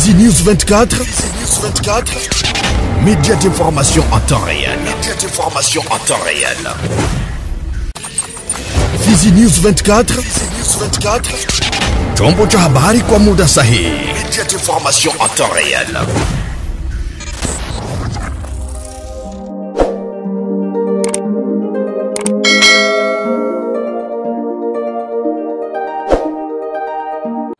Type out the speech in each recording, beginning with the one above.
Fizi News 24. Média d'information en temps réel. Fizi News 24. Chombo cha habari kwa muda sahihi. Média d'information en temps réel.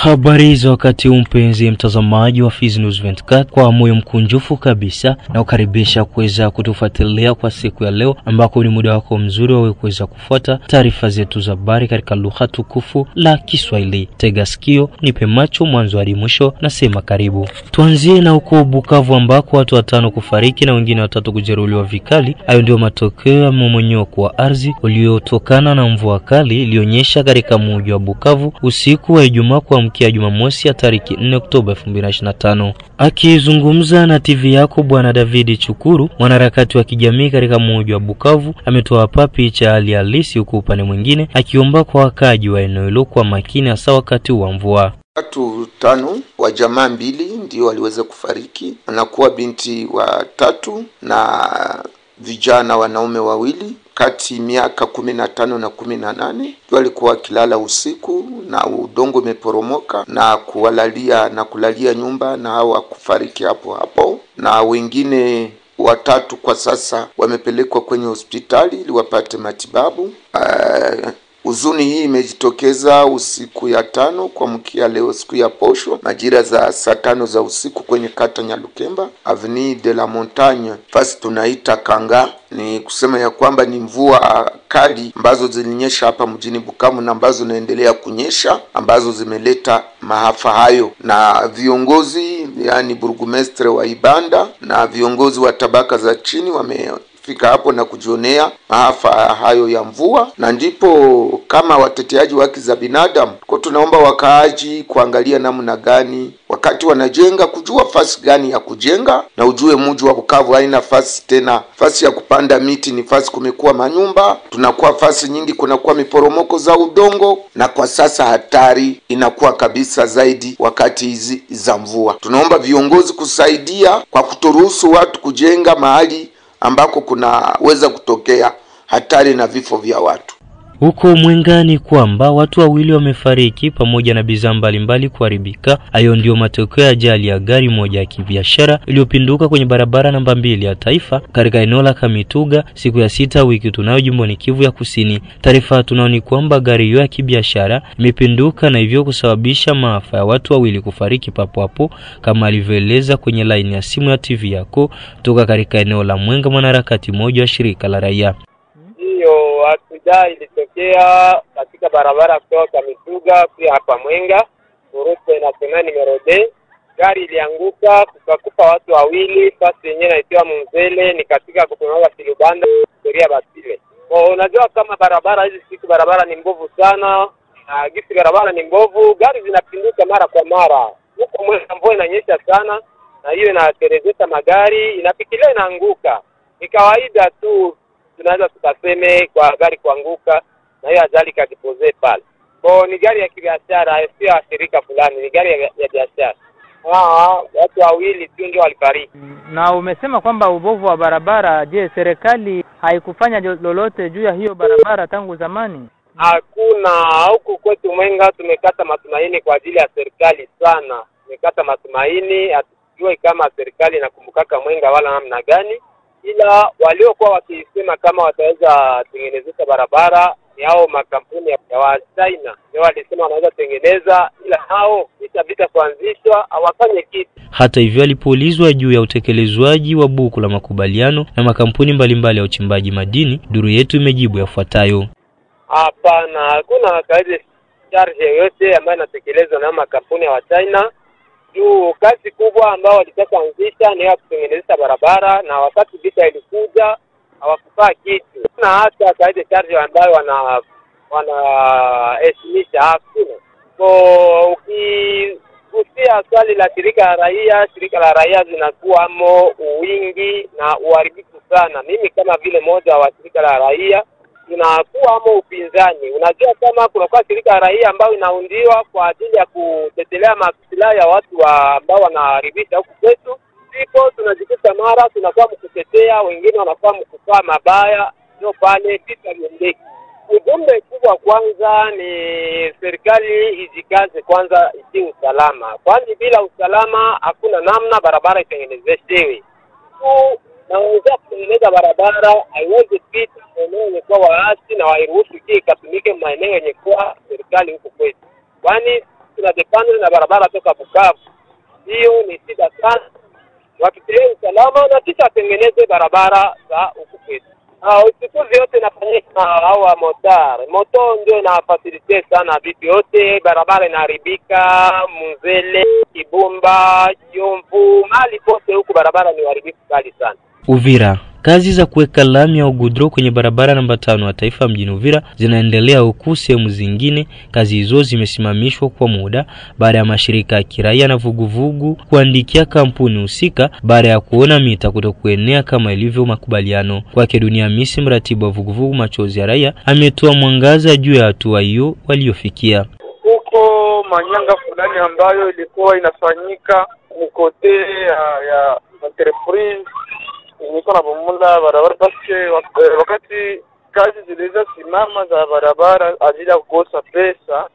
Habari za wakati mpenzi mtazamaji wa Fizi News 24, kwa moyo mkunjufu kabisa na ukaribisha kuweza kutufuatilia kwa siku ya leo, ambako ni muda wako mzuri wa kuweza kufuata taarifa zetu za habari katika lugha tukufu la Kiswahili. Tega sikio, nipe macho mwanzo hadi mwisho, nasema karibu. Tuanzie na huko Bukavu ambako watu 5 kufariki na wengine 3 kujeruhiwa vikali. Hayo ndio matokeo ya mmomonyoko wa ardhi uliotokana na mvua kali iliyonyesha katika mji wa Bukavu usiku wa Ijumaa kwa ya Jumamosi ya tariki 4 Oktoba 2025. Akizungumza na TV yako, Bwana David Chukuru, mwanaharakati wa kijamii katika mji wa Bukavu, ametoa picha hali halisi, huko upande mwingine akiomba kwa wakaji wa eneo hilo kwa makini hasa wakati wa mvua. Watu 5 wa jamaa 2 ndio waliweza kufariki, anakuwa binti wa 3 na vijana wanaume 2 kati miaka 15 na 18. Walikuwa wakilala usiku na udongo umeporomoka na kulalia nyumba, na hawa kufariki hapo, na wengine 3 kwa sasa wamepelekwa kwenye hospitali ili wapate matibabu. Huzuni hii imejitokeza usiku ya 5 kuamkia leo siku ya posho majira za saa 5 za usiku kwenye kata Nyalukemba, Avenue de la Montagne, fasi tunaita Kanga. Ni kusema ya kwamba ni mvua kali ambazo zilinyesha hapa mjini Bukavu na ambazo naendelea kunyesha, ambazo zimeleta maafa hayo, na viongozi yani burgomestre wa Ibanda na viongozi wa tabaka za chini wamefika hapo na kujionea maafa hayo ya mvua. Na ndipo kama wateteaji wa haki za binadamu kwa tunaomba wakaaji kuangalia namna gani wakati wanajenga, kujua fasi gani ya kujenga, na ujue mji wa Bukavu haina fasi tena fasi ya kupanda miti, ni fasi kumekuwa manyumba, tunakuwa fasi nyingi kunakuwa miporomoko za udongo, na kwa sasa hatari inakuwa kabisa zaidi wakati hizi za mvua. Tunaomba viongozi kusaidia kwa kutoruhusu watu kujenga mahali ambako kunaweza kutokea hatari na vifo vya watu. Huko Mwengani kwamba watu 2 wamefariki pamoja na bidhaa mbalimbali kuharibika. Hayo ndio matokeo ya ajali ya gari moja ya kibiashara iliyopinduka kwenye barabara namba 2 ya taifa katika eneo la Kamituga siku ya 6 wiki tunayo jimboni Kivu ya Kusini. Taarifa tunaoni kwamba gari hiyo ya kibiashara imepinduka na hivyo kusababisha maafa ya watu 2 kufariki papo hapo, kama alivyoeleza kwenye line ya simu ya TV yako kutoka katika eneo la Mwenga mwanaharakati mmoja wa shirika la raia. Hiyo accident ilitokea katika barabara kutoka Kamituga pia hapa Mwenga, route nationale numero 2. Gari ilianguka kukakupa watu 2, fasi yenyewe inaitwa Mzele, ni katika kutoka Silubanda historia Basile. Unajua kama barabara hizi siku barabara ni mbovu sana, gisi barabara ni mbovu, gari zinapinduka mara kwa mara. Huko Mwenga mvua inanyesha sana, na hiyo inaterezesha magari, inapikilia inaanguka. Ni kawaida tu, tunaweza tukaseme kwa gari kuanguka na hiyo ajali kajipoze pale. Ni gari ya kibiashara, sio ya shirika fulani, ni gari ya biashara. Watu 2 tu ndio walifariki. Na umesema kwamba ubovu wa barabara, je, serikali haikufanya lolote juu ya hiyo barabara tangu zamani? Hakuna. Huku kwetu Mwenga tumekata matumaini kwa ajili ya serikali sana. Tumekata matumaini, hatujui kama serikali inakumbukaka Mwenga wala namna gani. Ila waliokuwa wakisema kama wataweza tengeneza barabara ni hao makampuni ya wa China. Ndio walisema wanaweza tengeneza, ila hao vita kuanzishwa hawafanye kitu. Hata hivyo, alipoulizwa juu ya utekelezwaji wa buku la makubaliano na makampuni mbalimbali ya uchimbaji madini, duru yetu imejibu yafuatayo: hapana, hakuna kazi charge yoyote ambayo inatekelezwa na makampuni ya wa China. Juu kazi kubwa ambao walitaka anzisha ni ya kutengeneza barabara, na wakati vita ilikuja hawakufaa kitu. Na hata kaide charge ambayo heshimicha hakuna. Ukigusia swali la shirika la raia zinakuwa uwingi na uharibifu sana. Mimi kama vile moja wa shirika la raia tunakuwa ama upinzani. Unajua kama kunakuwa shirika raia ambayo inaundiwa kwa ajili ya kutetelea maslahi ya watu ambao wanaharibisha huku kwetu, ndipo tunajikuta mara tunakuwa mkutetea, wengine wanakuwa mkufaa mabaya, ndio pale vita viendeki. Ujumbe kubwa kwanza ni serikali ijikaze kwanza iti usalama. Kwani bila usalama hakuna namna barabara itengenezeshewe. Naweza kutengeneza barabara haiwezi pita eneo yenye kwa waasi na wairuhusu ikatumike maeneo yenye kwa serikali huko kwetu. Kwani tunadepende na barabara toka Bukavu. Hiyo ni shida sana. Wakitilia usalama na kisha tengeneze barabara za huko kwetu. Uchukuzi yote inafanyika na hawa moto ndio inafasilite sana vitu yote. Barabara inaharibika, Muzele, Kibumba, Yomvu, mali pote huku barabara ni uharibifu kali sana. Uvira. Kazi za kuweka lami au gudro kwenye barabara namba 5 ya taifa mjini Uvira zinaendelea, huku sehemu zingine kazi hizo zimesimamishwa kwa muda baada ya mashirika ya kiraia na vuguvugu kuandikia kampuni husika baada ya kuona mita kutokuenea kama ilivyo makubaliano. Kwake Dunia Misi, mratibu wa vuguvugu Machozi ya Raia, ametoa mwangaza juu ya hatua hiyo waliofikia. Huko manyanga fulani ambayo ilikuwa inafanyika mkote ya entreprise niko na bomola barabara paske wakati kazi ziliweza simama za barabara ajili ya kukosa pesa,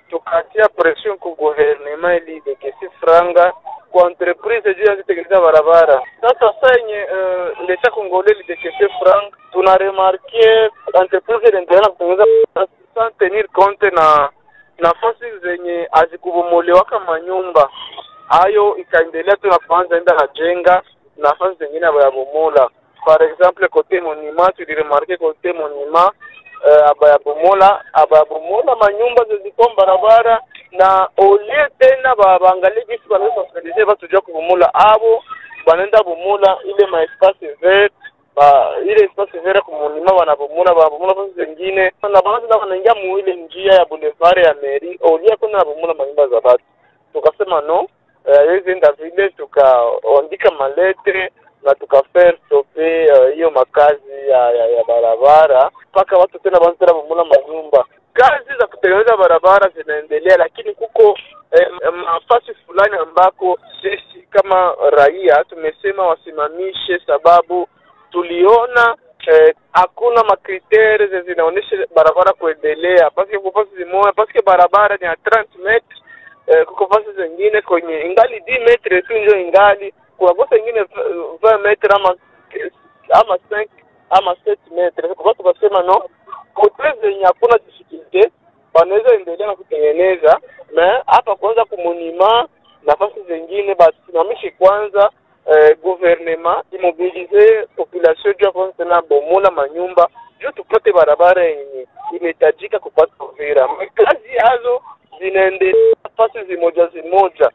tukatia pression kwa gouvernement ili dekesi franga kwa entreprise juu ya kutengeneza barabara. Sasa yenye leta Kongole ili dekesi franga, tuna remarque entreprise inaendelea kutengeneza sans tenir compte na nafasi zenye azikubomolewa kama nyumba. Hayo ikaendelea tunaanza enda na jenga nafasi zingine ya bomola. Par exemple côté monument, tu remarque côté monument abaya bomola manyumba zilikuwa barabara na olie tena baangalie jinsi wanaweza kusaidia watu kujua kubomola abo wanaenda bomola ile ma espace vert ile espace vert kwa monument wanabomola nafasi zingine na baadhi wanaingia mu ile njia ya boulevard ya mairie olie kuna bomola manyumba za watu. Tukasema no, hizi ndio vile tukaandika maletre na tukafer stope hiyo makazi ya barabara mpaka watu tena wanataka bomola manyumba. Kazi za kutengeneza barabara zinaendelea, lakini kuko nafasi fulani ambako sisi kama raia tumesema wasimamishe, sababu tuliona hakuna makriteri zinaonesha barabara kuendelea. Paske kupasi zimoja, paske barabara ni ya 30 metri, kuko fasi zingine kwenye ingali 10 metri tu ndio ingali, kuna kosa ingine 20 metri ama 5 ama 7 metri. Kwa sababu tukasema no, kote zenye hakuna difficulty wanaweza endelea na kutengeneza, na hapa kwanza kumonima nafasi zingine basi simamishi kwanza. Gouvernement immobilize population juu kwanza tena bomola manyumba juu tupate barabara yenye imetajika kupata Uvira. Kazi hazo zinaendelea fasi zimoja.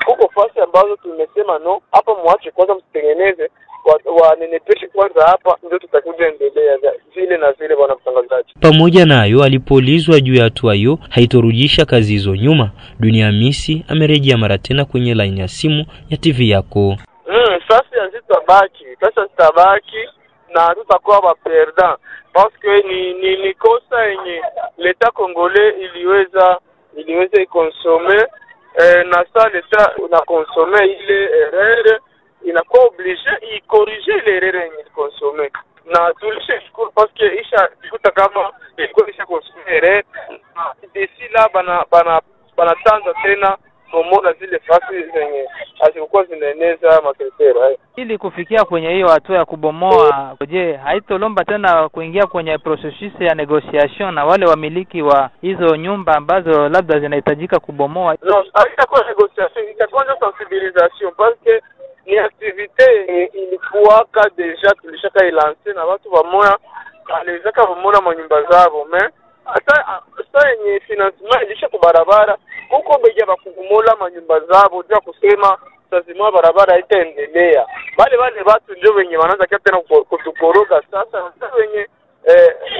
Huko fasi ambazo tumesema no, hapa muache kwanza msitengeneze, wanenepeshe kwanza hapa ndio tutakuja endelea vile na vile. Bwana mtangazaji, pamoja nayo alipoulizwa juu ya hatua hiyo haitorudisha kazi hizo nyuma, Dunia Misi amerejea mara tena kwenye line ya simu ya TV yako. Sasa zitabaki na tutakuwa ba perdant parce que ni kosa yenye leta Kongole iliweza ikonsome, na sasa leta una consommer ile erreur inakuwa obligé corriger ile erreur yenye consommer, na tulishukuru parce que isha kuta kama ilikuwa consommer erreur d'ici là bana tanza tena bomola zile fasi zenye hazikuwa zinaeneza makriteri. Ili kufikia kwenye hiyo hatua ya kubomoa, je, haitolomba tena kuingia kwenye processus ya negotiation na wale wamiliki wa hizo nyumba ambazo labda zinahitajika kubomoa? No, haitakuwa negotiation, itakuwa sensibilisation parce que ni activité ilikuwa deja tulishaka ilancer na watu wamoya alizaka bomola manyumba zao, mais hata yenye financement ilisha kubarabara huko beja bakumola manyumba zao ndio kusema lazima barabara itaendelea. Wale watu ndio wenye wanaanza tena kutukoroga sasa,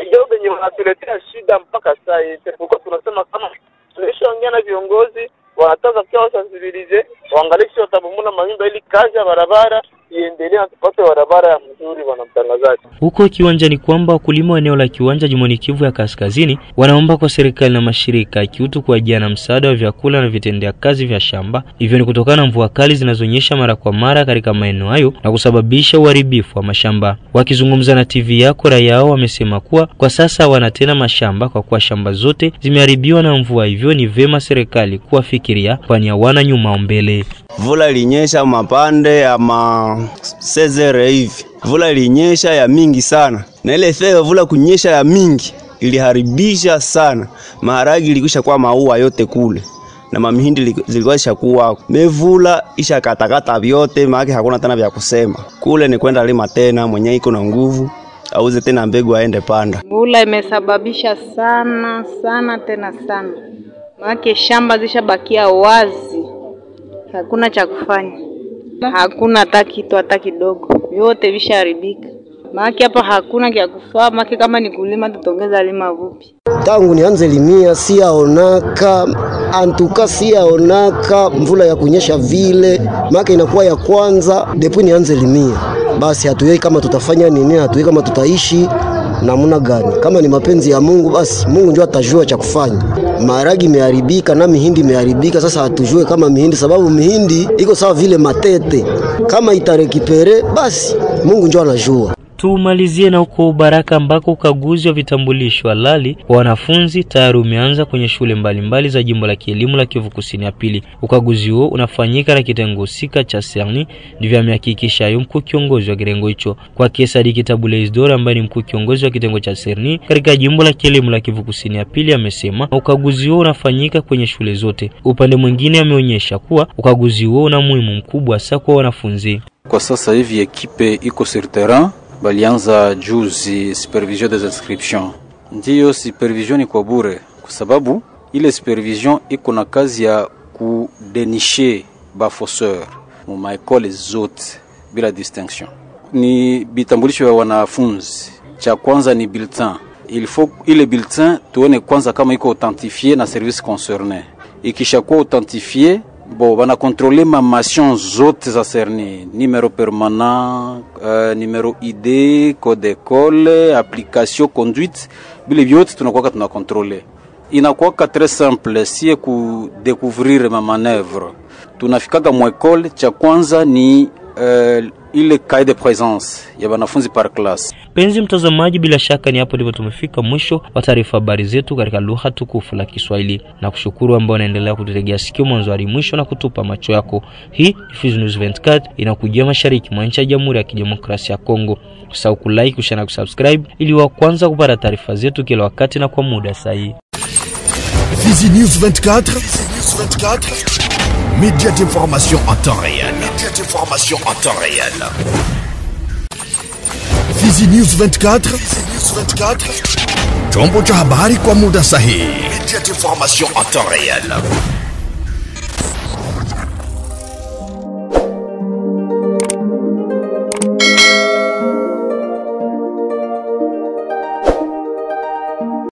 ndio wenye wanatuletea shida mpaka sasa hivi. Kwa tunasema kama tulishaongea na viongozi wanataka kwa sensibilize waangalie watabomola manyumba ili kazi ya barabara iendelee, tupate barabara ya mzuri. Bwana mtangazaji. Huko Kiwanja ni kwamba wakulima wa eneo la Kiwanja jimboni Kivu ya Kaskazini wanaomba kwa serikali na mashirika ya kiutu kuajana msaada wa vyakula na vitendea kazi vya shamba. Hivyo ni kutokana na mvua kali zinazonyesha mara kwa mara katika maeneo hayo na kusababisha uharibifu wa mashamba. Wakizungumza na TV yako, raia hao wamesema kuwa kwa sasa wana tena mashamba kwa kuwa shamba zote zimeharibiwa na mvua, hivyo ni vema serikali kuwafikiria kwani hawana nyuma mbele. Vula ilinyesha mapande ama sezere hivi. Vula ilinyesha ya mingi sana. Na ile feo vula kunyesha ya mingi iliharibisha sana. Maharagi ilikwisha kwa maua yote kule. Na mamihindi zilikuwa ishakuwa. Mevula isha katakata vyote, maana hakuna tena vya kusema. Kule ni kwenda lima tena, mwenye iko na nguvu auze tena mbegu aende panda. Mvula imesababisha sana tena sana. Maana shamba zishabakia wazi. Hakuna cha kufanya. Hakuna hata kitu hata kidogo. Vyote visharibika. Maana hapa hakuna kia kufaa, maana kama ni kulima tutongeza lima vupi. Tangu nianze limia siaonaka, antuka siaonaka mvula ya kunyesha vile, maana inakuwa ya kwanza depuis nianze limia. Basi hatuyei kama tutafanya nini, hatuyei kama tutaishi namna gani. Kama ni mapenzi ya Mungu, basi Mungu ndio atajua cha kufanya. Maharagi imeharibika na mihindi imeharibika, sasa hatujue kama mihindi, sababu mihindi iko sawa vile matete. Kama itarekipere, basi Mungu ndio anajua. Tumalizie na huko Baraka ambako ukaguzi wa vitambulisho halali wa wanafunzi tayari umeanza kwenye shule mbalimbali za jimbo la kielimu la Kivu Kusini ya pili. Ukaguzi huo unafanyika na kitengo husika cha Serni, ndivyo amehakikisha mkuu kiongozi wa kitengo hicho. Kwa Kesadi Kitabule Isidore ambaye ni mkuu kiongozi wa kitengo cha Serni katika jimbo la kielimu la Kivu Kusini ya pili, amesema ukaguzi huo unafanyika kwenye shule zote. Upande mwingine ameonyesha kuwa ukaguzi huo una muhimu mkubwa hasa kwa wanafunzi. Kwa sasa hivi ekipe iko sur terrain. Balianza juzi supervision des inscriptions. Ndiyo supervision ni kwa bure kwa sababu ile supervision iko na kazi ya kudenishe bafosseur mu maekole zote bila distinction. Ni bitambulisho ya wanafunzi. Cha kwanza ni bulletin. Il faut ile bulletin tuone kwanza kama iko authentifié na service concerné. Ikishakuwa authentifié, bon, bana contrôler ma mation zote za Serni, numéro permanent, numéro ID, code d'école, application, conduite, bile vyote tunakuwa tuna contrôler. Inakuwa très simple si ku découvrir ma manœuvre. Tunafikaga mu école, cha kwanza ni ile cahier de présence ya wanafunzi par classe. Penzi mtazamaji, bila shaka ni hapo ndipo tumefika mwisho wa taarifa habari zetu katika lugha tukufu la Kiswahili. Na kushukuru ambao unaendelea kututegea sikio mwanzo hadi mwisho na kutupa macho yako. Hii ni Fizi News 24 inakujia mashariki mwa nchi ya Jamhuri ya Kidemokrasia ya Kongo. Usisahau kulike, kushare na kusubscribe ili wa kwanza kupata taarifa zetu kila wakati na kwa muda sahihi. Fizi News 24, média d'information en temps réel. Fizi News 24, chombo cha habari kwa muda sahihi. Média d'information en temps réel.